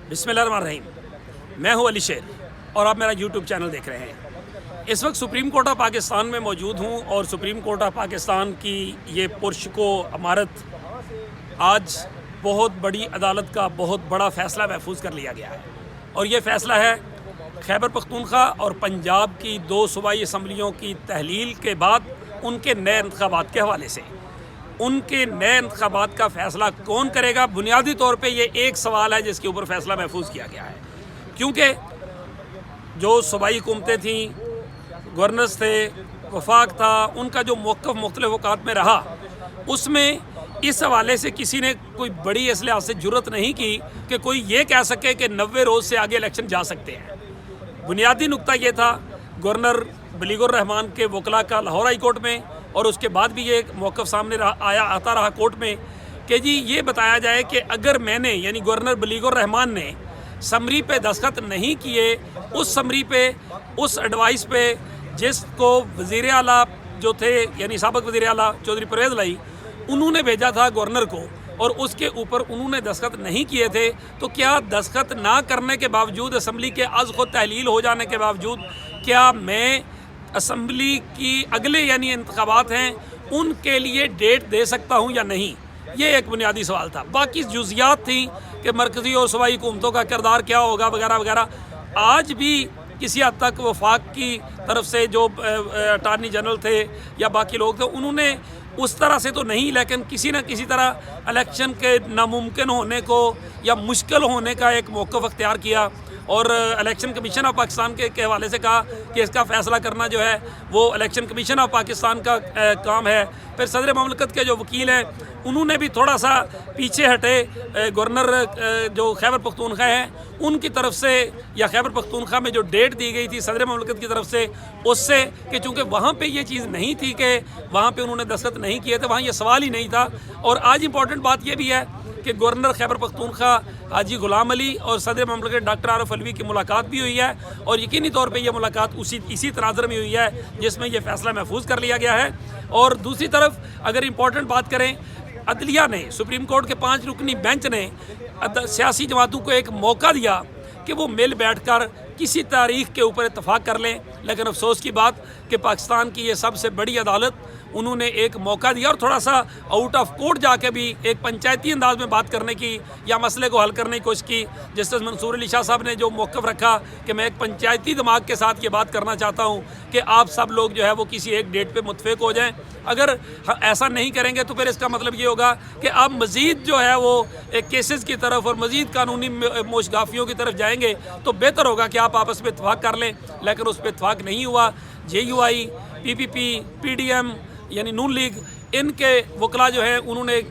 बिस्मिल्लाहिर्रहमानिर्रहीम। मैं हूं अली शेर और आप मेरा यूट्यूब चैनल देख रहे हैं। इस वक्त सुप्रीम कोर्ट ऑफ पाकिस्तान में मौजूद हूं और सुप्रीम कोर्ट ऑफ पाकिस्तान की ये पुरशको अमारत आज बहुत बड़ी अदालत का बहुत बड़ा फ़ैसला महफूज कर लिया गया है। और ये फ़ैसला है खैबर पख्तूनख्वा और पंजाब की 2 सूबाई असम्बलियों की तहलील के बाद उनके नए इंतखाबात के हवाले से। उनके नए इंतखाबात का फ़ैसला कौन करेगा, बुनियादी तौर पे ये एक सवाल है जिसके ऊपर फ़ैसला महफूज किया गया है। क्योंकि जो सूबाई हुकूमतें थीं, गवर्नर्स थे, वफाक था, उनका जो मौक़िफ़ मुख्तलिफ़ औक़ात में रहा, उसमें इस हवाले से किसी ने कोई बड़ी इस लिहाज से जुर्रत नहीं की कि कोई ये कह सके कि 90 रोज़ से आगे इलेक्शन जा सकते हैं। बुनियादी नुक्ता ये था गवर्नर बलीगुर रहमान के वकला का लाहौर हाई कोर्ट में, और उसके बाद भी ये मौक़िफ़ सामने आता रहा कोर्ट में कि जी ये बताया जाए कि अगर मैंने यानी गवर्नर बलीगुर रहमान ने समरी पे दस्तखत नहीं किए, उस समरी पे, उस एडवाइस पे जिसको वज़ीर आला जो थे यानी साबिक़ वज़ीर आला चौधरी परवेज़ लाई उन्होंने भेजा था गवर्नर को, और उसके ऊपर उन्होंने दस्तखत नहीं किए थे, तो क्या दस्तखत ना करने के बावजूद असम्बली के अज़ ख़ुद तहलील हो जाने के बावजूद क्या मैं असम्बली की अगले यानी इंतखाबात हैं उनके लिए डेट दे सकता हूं या नहीं? ये एक बुनियादी सवाल था। बाकी जुज़ियात थी कि मरकज़ी और सूबाई हुकूमतों का किरदार क्या होगा वगैरह वगैरह। आज भी किसी हद तक वफाक की तरफ से जो अटार्नी जनरल थे या बाकी लोग थे उन्होंने उस तरह से तो नहीं, लेकिन किसी न किसी तरह इलेक्शन के नामुमकिन होने को या मुश्किल होने का एक मौक़िफ़ अख्तियार किया और इलेक्शन कमीशन ऑफ पाकिस्तान के हवाले से कहा कि इसका फ़ैसला करना जो है वो इलेक्शन कमीशन ऑफ पाकिस्तान का काम है। फिर सदर ममलकत के जो वकील हैं उन्होंने भी थोड़ा सा पीछे हटे, गवर्नर जो खैबर पख्तूनख्वा है उनकी तरफ से या खैबर पख्तूनख्वा में जो डेट दी गई थी सदर ममलकत की तरफ से उससे, कि चूँकि वहाँ पे ये चीज़ नहीं थी कि वहाँ पे उन्होंने दस्तखत नहीं किए थे, वहाँ ये सवाल ही नहीं था। और आज इंपॉर्टेंट बात ये भी है कि गवर्नर खैबर पख्तूनख्वा हाजी गुलाम अली और सदर ममलकत डॉक्टर आरिफ अलवी की मुलाकात भी हुई है, और यकीनी तौर पे ये मुलाकात इसी तनाज़र में हुई है जिसमें यह फ़ैसला महफूज कर लिया गया है। और दूसरी तरफ अगर इम्पोर्टेंट बात करें, अदलिया ने, सुप्रीम कोर्ट के 5 रुकनी बेंच ने सियासी जमातों को एक मौका दिया कि वो मिल बैठकर किसी तारीख के ऊपर इत्तफाक कर लें। लेकिन अफसोस की बात कि पाकिस्तान की ये सबसे बड़ी अदालत उन्होंने एक मौका दिया और थोड़ा सा आउट ऑफ कोर्ट जाके भी एक पंचायती अंदाज में बात करने की या मसले को हल करने की कोशिश की। जस्टिस मंसूर अली शाह साहब ने जो मौक़िफ़ रखा कि मैं एक पंचायती दिमाग के साथ ये बात करना चाहता हूँ कि आप सब लोग जो है वो किसी एक डेट पे मुत्तफ़िक़ हो जाएं। अगर ऐसा नहीं करेंगे तो फिर इसका मतलब ये होगा कि आप मज़ीद जो है वो एक केसेस की तरफ और मज़ीद कानूनी मोशगाफियों की तरफ जाएंगे, तो बेहतर होगा कि आप आपस में इत्तफ़ाक़ कर लें। लेकिन उस पर इत्तफ़ाक़ नहीं हुआ। JUI, PPP, PDM यानी नून लीग, इनके वकला जो है उन्होंने,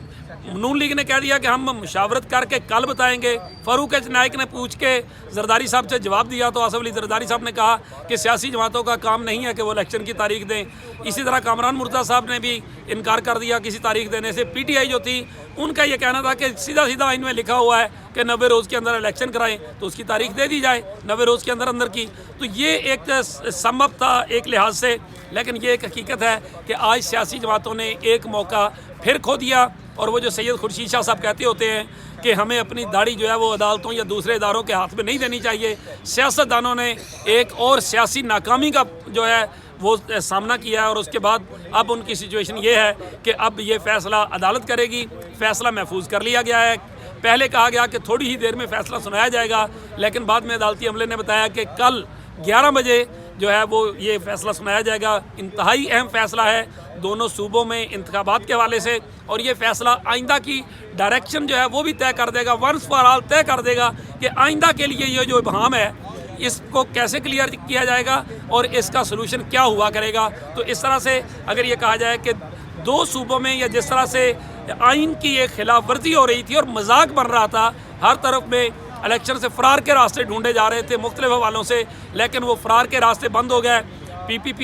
नून लीग ने कह दिया कि हम मुशावरत करके कल बताएंगे। फ़ारूक एच नाइक ने पूछ के जरदारी साहब से जवाब दिया तो आसफ अली जरदारी साहब ने कहा कि सियासी जमातों का काम नहीं है कि वो इलेक्शन की तारीख दें। इसी तरह कामरान मुर्तज़ा साहब ने भी इनकार कर दिया किसी तारीख देने से। PTI जो थी उनका ये कहना था कि सीधा सीधा इनमें लिखा हुआ है कि 90 रोज़ के अंदर इलेक्शन कराएं तो उसकी तारीख दे दी जाए 90 रोज़ के अंदर की। तो ये एक संभव था एक लिहाज से, लेकिन ये एक हकीकत है कि आज सियासी जमातों ने एक मौका फिर खो दिया। और वो जो सैयद खुर्शीद शाह साहब कहते होते हैं कि हमें अपनी दाढ़ी जो है वो अदालतों या दूसरे इदारों के हाथ में नहीं देनी चाहिए, सियासतदानों ने एक और सियासी नाकामी का जो है वो सामना किया है। और उसके बाद अब उनकी सिचुएशन ये है कि अब ये फ़ैसला अदालत करेगी। फ़ैसला महफूज कर लिया गया है। पहले कहा गया कि थोड़ी ही देर में फ़ैसला सुनाया जाएगा, लेकिन बाद में अदालती अमले ने बताया कि कल 11 बजे जो है वो ये फ़ैसला सुनाया जाएगा। इंतहाई अहम फ़ैसला है दोनों सूबों में इंतखाबात के हवाले से, और ये फ़ैसला आइंदा की डायरेक्शन जो है वो भी तय कर देगा, वंस फॉर ऑल तय कर देगा कि आइंदा के लिए ये जो इबहम है इसको कैसे क्लियर किया जाएगा और इसका सलूशन क्या हुआ करेगा। तो इस तरह से अगर ये कहा जाए कि 2 सूबों में या जिस तरह से आइन की एक खिलाफ वर्जी हो रही थी और मजाक बन रहा था, हर तरफ में इलेक्शन से फ़रार के रास्ते ढूंढे जा रहे थे मुख्तलिफ हवालों से, लेकिन वो फ़रार के रास्ते बंद हो गए। PPP,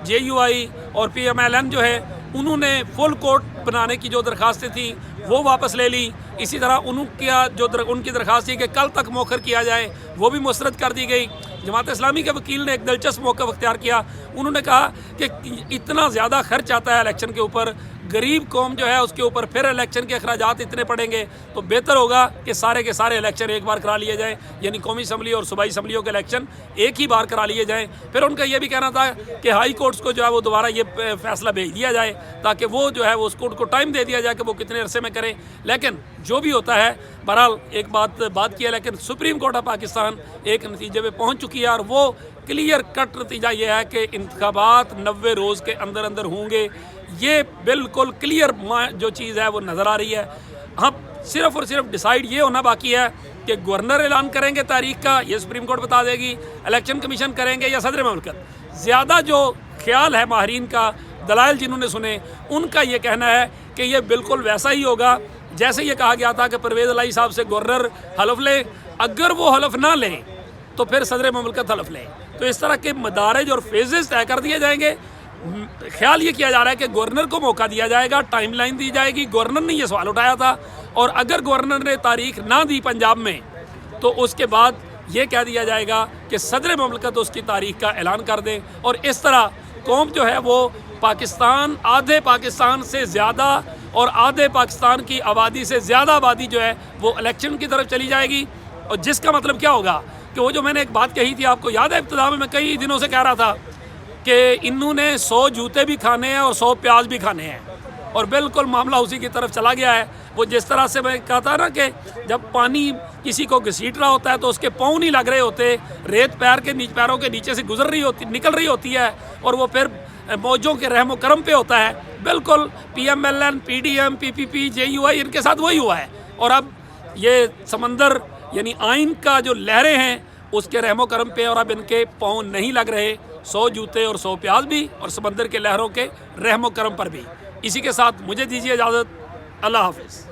JUI और PMLN जो है उन्होंने फुल कोर्ट बनाने की जो दरखास्तें थी वो वापस ले ली। इसी तरह उनकी दरखास्त थी कि कल तक मौखर किया जाए, वो भी मुस्तरद कर दी गई। जमात इस्लामी के वकील ने एक दिलचस्प मौक़िफ़ अख्तियार किया। उन्होंने कहा कि इतना ज़्यादा खर्च आता है इलेक्शन के ऊपर, गरीब कौम जो है उसके ऊपर फिर इलेक्शन के अखराजात इतने पड़ेंगे, तो बेहतर होगा कि सारे के सारे इलेक्शन एक बार करा लिए जाएँ, यानी कौमी असम्बली और सूबाई असम्बलियों के इलेक्शन एक ही बार करा लिए जाएँ। फिर उनका ये भी कहना था कि हाई कोर्ट्स को जो है वो दोबारा ये फैसला भेज दिया जाए ताकि वो जो है वो उसको उनको टाइम दे दिया जाए कि वो कितने अरसे में करें। लेकिन जो भी होता है, बहरहाल एक बात की है, लेकिन सुप्रीम कोर्ट ऑफ पाकिस्तान एक नतीजे पे पहुंच चुकी है और वो क्लियर कट नतीजा ये है कि इंतखाबात 90 रोज़ के अंदर अंदर होंगे। ये बिल्कुल क्लियर जो चीज़ है वो नज़र आ रही है। हाँ, सिर्फ और सिर्फ डिसाइड ये होना बाकी है कि गवर्नर ऐलान करेंगे तारीख का, ये सुप्रीम कोर्ट बता देगी, इलेक्शन कमीशन करेंगे या सदर ममलकत। ज़्यादा जो ख्याल है माहरीन का, दलाइल जिन्होंने सुने, उनका ये कहना है कि ये बिल्कुल वैसा ही होगा जैसे ये कहा गया था कि परवेज़ इलाही साहब से गवर्नर हलफ ले, अगर वो हलफ ना लें तो फिर सदर ममलकत हलफ लें। तो इस तरह के मदारज और फेजेस तय कर दिए जाएंगे। ख्याल ये किया जा रहा है कि गवर्नर को मौका दिया जाएगा, टाइमलाइन दी जाएगी। गवर्नर ने ये सवाल उठाया था और अगर गवर्नर ने तारीख ना दी पंजाब में तो उसके बाद ये कह दिया जाएगा कि सदर ममलकत उसकी तारीख का ऐलान कर दें। और इस तरह कौम जो है वो पाकिस्तान, आधे पाकिस्तान से ज़्यादा और आधे पाकिस्तान की आबादी से ज़्यादा आबादी जो है वो इलेक्शन की तरफ चली जाएगी। और जिसका मतलब क्या होगा कि वो जो मैंने एक बात कही थी, आपको याद है इब्तिदा में मैं कई दिनों से कह रहा था कि इन्होंने 100 जूते भी खाने हैं और 100 प्याज भी खाने हैं, और बिल्कुल मामला उसी की तरफ चला गया है। वो जिस तरह से मैं कहता ना कि जब पानी किसी को घसीट रहा होता है तो उसके पाँव नहीं लग रहे होते, रेत पैरों के नीचे से निकल रही होती है और वो फिर मौजों के रहमो करम पे होता है। बिल्कुल PMLN, PDM, PPP, JUI इनके साथ वही हुआ है। और अब ये समंदर यानी आइन का जो लहरें हैं उसके रहमो करम पे और अब इनके पाँव नहीं लग रहे, 100 जूते और 100 प्याज भी, और समंदर के लहरों के रहमो करम पर भी। इसी के साथ मुझे दीजिए इजाज़त। अल्लाह हाफिज़।